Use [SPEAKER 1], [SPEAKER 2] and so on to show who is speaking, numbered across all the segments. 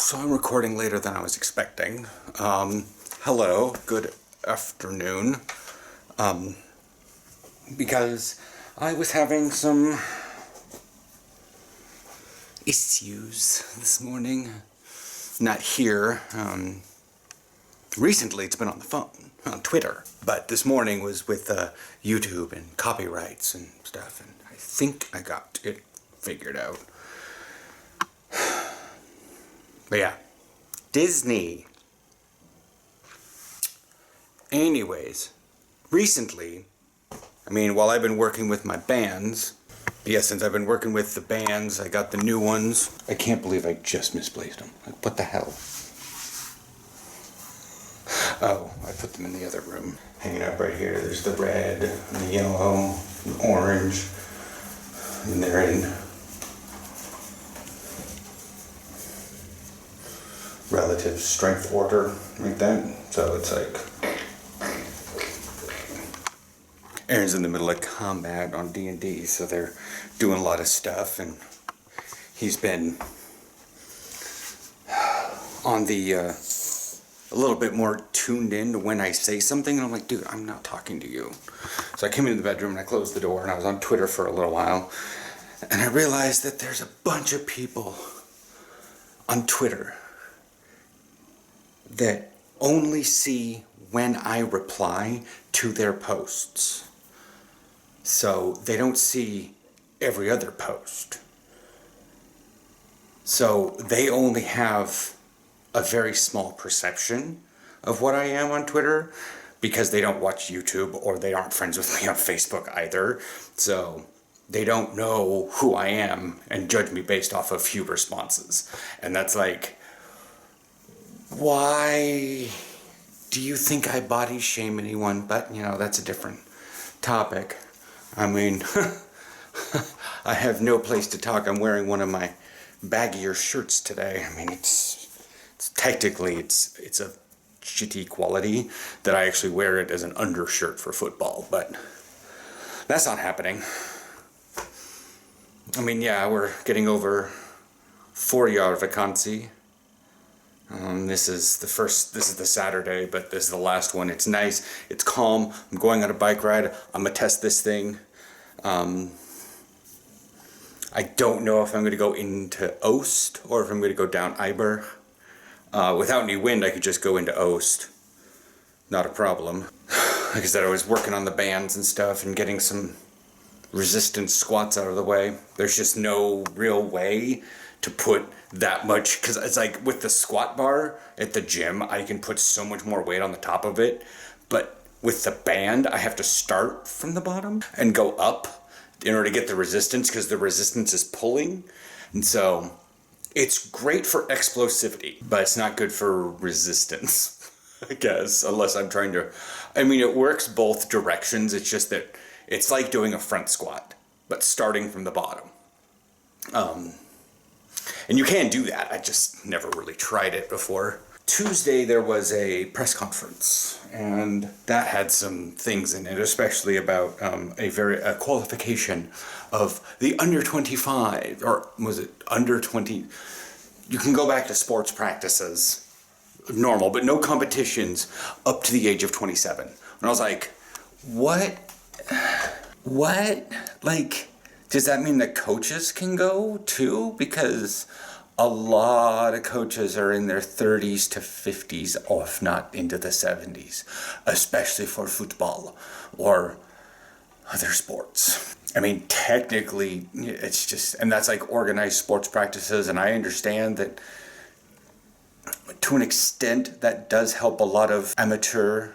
[SPEAKER 1] So I'm recording later than I was expecting. Hello, good afternoon. Because I was having some issues this morning. Not here. Recently it's been on the phone, on Twitter. But this morning was with YouTube and copyrights and stuff, and I think I got it figured out. But yeah, Disney. Anyways, recently, while I've been working with my bands, since I've been working with the bands, I got the new ones. I can't believe I just misplaced them. Like, what the hell? Oh, I put them in the other room. Hanging up right here. There's the red, and the yellow, and orange, and they're in relative strength order like that. So it's like Aaron's in the middle of combat on D&D, so they're doing a lot of stuff, and he's been on the a little bit more tuned in to when I say something, and I'm like, dude, I'm not talking to you. So I came into the bedroom and I closed the door, and I was on Twitter for a little while, and I realized that there's a bunch of people on Twitter that only see when I reply to their posts. So they don't see every other post. So they only have a very small perception of what I am on Twitter because they don't watch YouTube, or they aren't friends with me on Facebook either. So they don't know who I am and judge me based off of few responses. And that's like, why do you think I body shame anyone? But, that's a different topic. I have no place to talk. I'm wearing one of my baggier shirts today. It's technically a shitty quality that I actually wear it as an undershirt for football, but that's not happening. We're getting over 4-year vacancy. This is the Saturday, but this is the last one. It's nice, it's calm, I'm going on a bike ride, I'm gonna test this thing. I don't know if I'm gonna go into Oost, or if I'm gonna go down Iber. Without any wind, I could just go into Oost. Not a problem. Like I said, I was working on the bands and stuff, and getting some resistance squats out of the way. There's just no real way to put that much, because it's like with the squat bar at the gym, I can put so much more weight on the top of it, but with the band I have to start from the bottom and go up in order to get the resistance, because the resistance is pulling. And so it's great for explosivity, but it's not good for resistance, I guess, unless I'm trying to, it works both directions. It's just that it's like doing a front squat but starting from the bottom. And you can do that. I just never really tried it before. Tuesday there was a press conference, and that had some things in it, especially about a qualification of the under 25, or was it under 20? You can go back to sports practices, normal, but no competitions up to the age of 27. And I was like, what? Like, does that mean that coaches can go too? Because a lot of coaches are in their 30s to 50s, if not into the 70s, especially for football or other sports. Technically, it's just, and that's like organized sports practices, and I understand that to an extent that does help a lot of amateur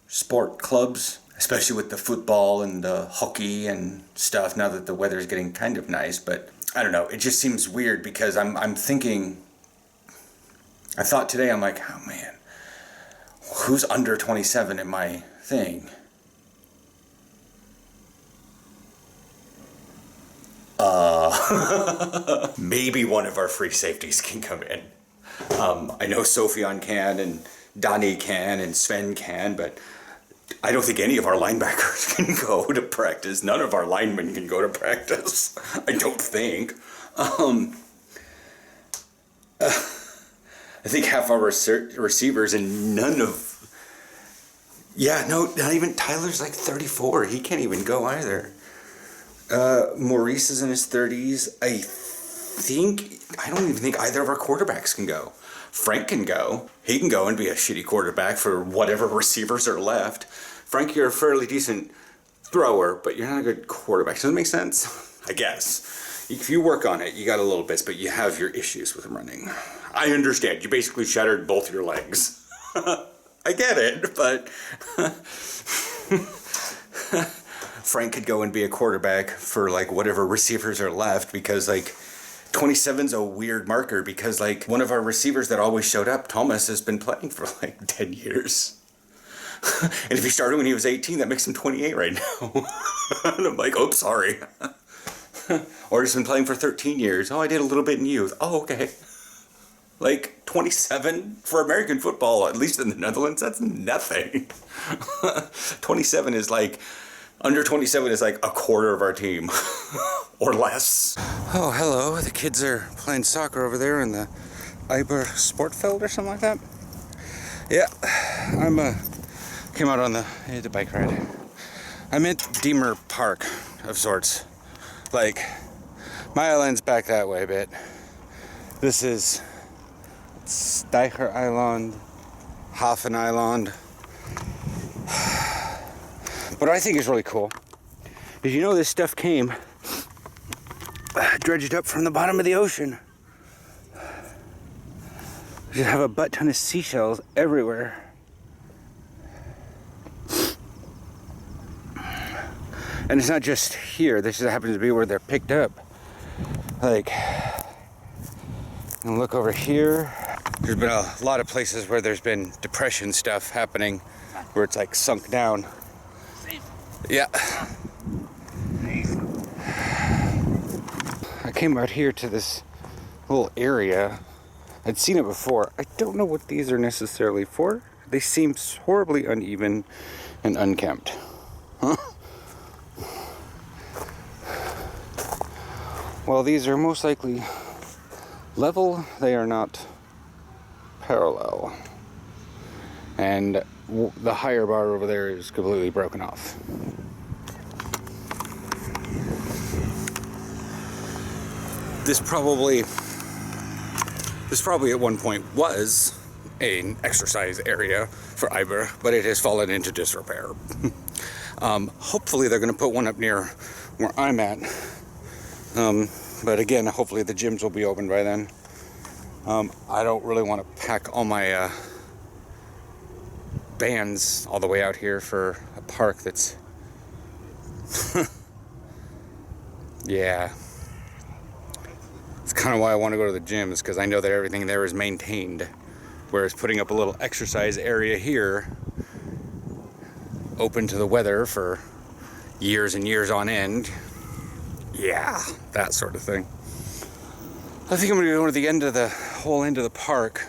[SPEAKER 1] sport clubs, especially with the football and the hockey and stuff, now that the weather is getting kind of nice. But I don't know, it just seems weird, because I'm thinking, I thought today, I'm like, oh man, who's under 27 in my thing? Maybe one of our free safeties can come in. I know Sophion can, and Donnie can, and Sven can, but I don't think any of our linebackers can go to practice. None of our linemen can go to practice. I don't think. I think half our receivers and none of... Yeah, no, not even Tyler's like 34. He can't even go either. Maurice is in his 30s. I don't even think either of our quarterbacks can go. Frank can go. He can go and be a shitty quarterback for whatever receivers are left. Frank, you're a fairly decent thrower, but you're not a good quarterback. Does that make sense? I guess. If you work on it, you got a little bit, but you have your issues with running. I understand. You basically shattered both your legs. I get it, but... Frank could go and be a quarterback for, like, whatever receivers are left, because, like, 27's a weird marker, because, like, one of our receivers that always showed up, Thomas, has been playing for, like, 10 years. And if he started when he was 18, that makes him 28 right now. And I'm like, oh, sorry. Or he's been playing for 13 years. Oh, I did a little bit in youth. Oh, okay. Like, 27 for American football, at least in the Netherlands, that's nothing. 27 is like, under 27 is like a quarter of our team. Or less. Oh, hello. The kids are playing soccer over there in the Iber Sportfeld or something like that. Yeah, came out on the bike ride. I'm at Deemer Park of sorts. Like, my island's back that way a bit. This is Steiger Island, Hafen Island. What I think is really cool is, you know, this stuff came dredged up from the bottom of the ocean. You have a butt ton of seashells everywhere. And it's not just here, this just happens to be where they're picked up. Like, and look over here. There's been a lot of places where there's been depression stuff happening, where it's like sunk down. Yeah. I came out here to this little area. I'd seen it before. I don't know what these are necessarily for. They seem horribly uneven and unkempt. Huh? Well, these are most likely level. They are not parallel. And the higher bar over there is completely broken off. This probably at one point was an exercise area for Iber, but it has fallen into disrepair. Hopefully they're going to put one up near where I'm at. But again, hopefully the gyms will be open by then. I don't really want to pack all my bands all the way out here for a park that's... Yeah. It's kind of why I want to go to the gym, is because I know that everything there is maintained. Whereas putting up a little exercise area here, open to the weather for years and years on end, yeah, that sort of thing. I think I'm going to go to the whole end of the park.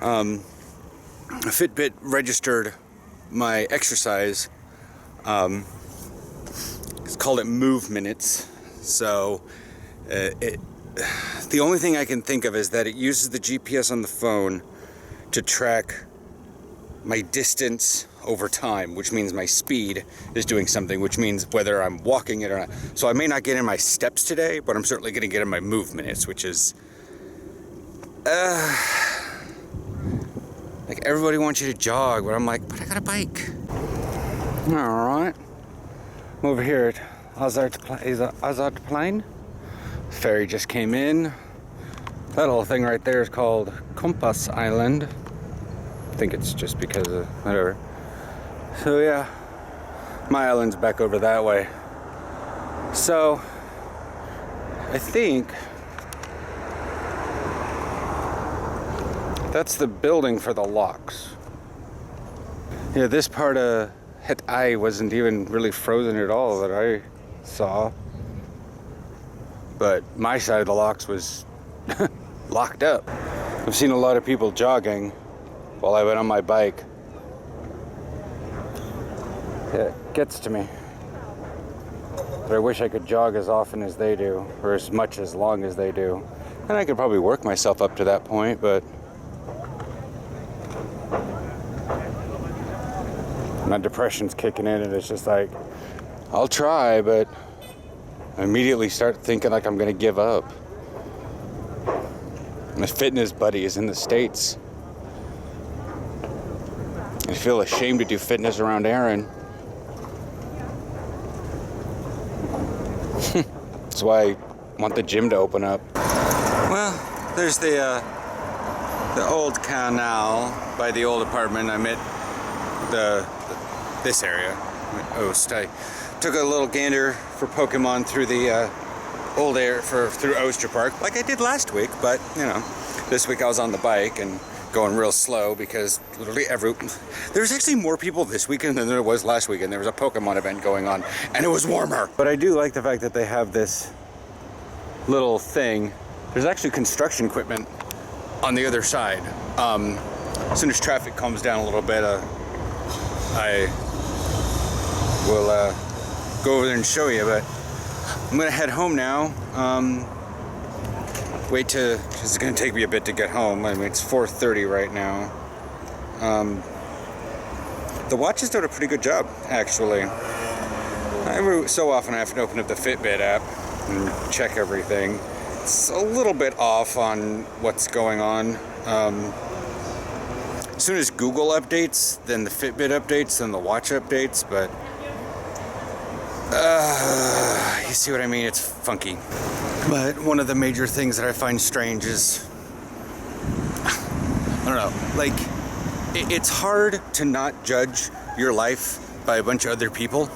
[SPEAKER 1] Fitbit registered my exercise. It's called it Move Minutes. So the only thing I can think of is that it uses the GPS on the phone to track my distance over time, which means my speed is doing something, which means whether I'm walking it or not. So I may not get in my steps today, but I'm certainly going to get in my move minutes, which is like, everybody wants you to jog, but I'm like, but I got a bike. All right, I'm over here at Azadplein. Ferry just came in. That little thing right there is called Compass Island. I think it's just because of whatever. So yeah, my island's back over that way. So I think that's the building for the locks. Yeah, this part of Het I wasn't even really frozen at all that I saw. But my side of the locks was locked up. I've seen a lot of people jogging while I went on my bike. It gets to me. But I wish I could jog as often as they do, or as long as they do. And I could probably work myself up to that point, but My depression's kicking in, and it's just like, I'll try, but I immediately start thinking like I'm gonna give up. My fitness buddy is in the States. I feel ashamed to do fitness around Aaron. That's why I want the gym to open up. Well, there's the old canal by the old apartment. I'm at this area, I'm at Oast. I took a little gander for Pokemon through the old air through Oyster Park, like I did last week. But you know, this week I was on the bike and going real slow because literally there's actually more people this weekend than there was last weekend. There was a Pokemon event going on and it was warmer. But I do like the fact that they have this little thing. There's actually construction equipment on the other side. As soon as traffic calms down a little bit, I will go over there and show you. But I'm gonna head home now. Because it's gonna take me a bit to get home. I mean, it's 4:30 right now. The watch has done a pretty good job, actually. Every so often I have to open up the Fitbit app and check everything. It's a little bit off on what's going on. As soon as Google updates, then the Fitbit updates, then the watch updates, but you see what I mean? It's funky. But one of the major things that I find strange is, I don't know, like, it's hard to not judge your life by a bunch of other people.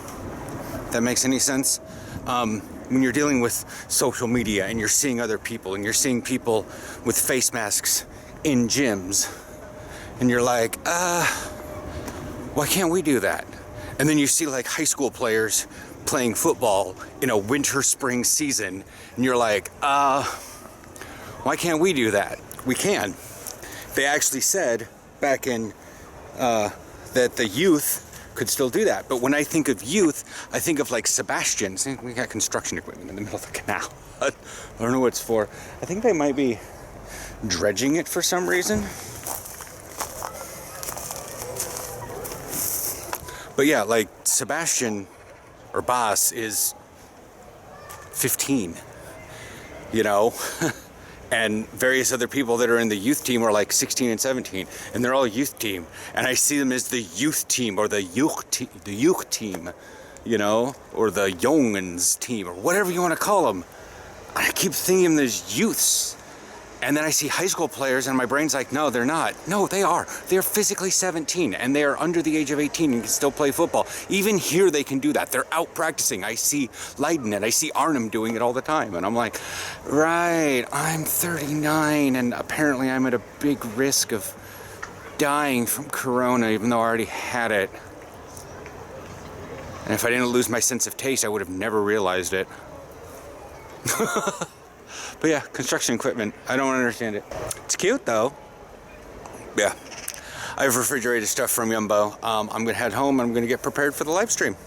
[SPEAKER 1] If that makes any sense. When you're dealing with social media and you're seeing other people and you're seeing people with face masks in gyms, and you're like, why can't we do that? And then you see like high school players playing football in a winter-spring season, and you're like, why can't we do that? We can. They actually said back in that the youth could still do that. But when I think of youth, I think of like Sebastian. See, we got construction equipment in the middle of the canal. I don't know what it's for. I think they might be dredging it for some reason. But yeah, like Sebastian or Boss is 15, you know? And various other people that are in the youth team are like 16 and 17, and they're all youth team. And I see them as the youth team or the youth team, you know, or the Youngens team or whatever you want to call them. I keep thinking there's youths. And then I see high school players and my brain's like, no, they're not. No, they are. They're physically 17 and they are under the age of 18 and can still play football. Even here they can do that. They're out practicing. I see Leiden and I see Arnhem doing it all the time. And I'm like, right, I'm 39 and apparently I'm at a big risk of dying from corona even though I already had it. And if I didn't lose my sense of taste, I would have never realized it. But yeah, construction equipment. I don't understand it. It's cute though. Yeah. I have refrigerated stuff from Yumbo. I'm gonna head home and I'm gonna get prepared for the live stream.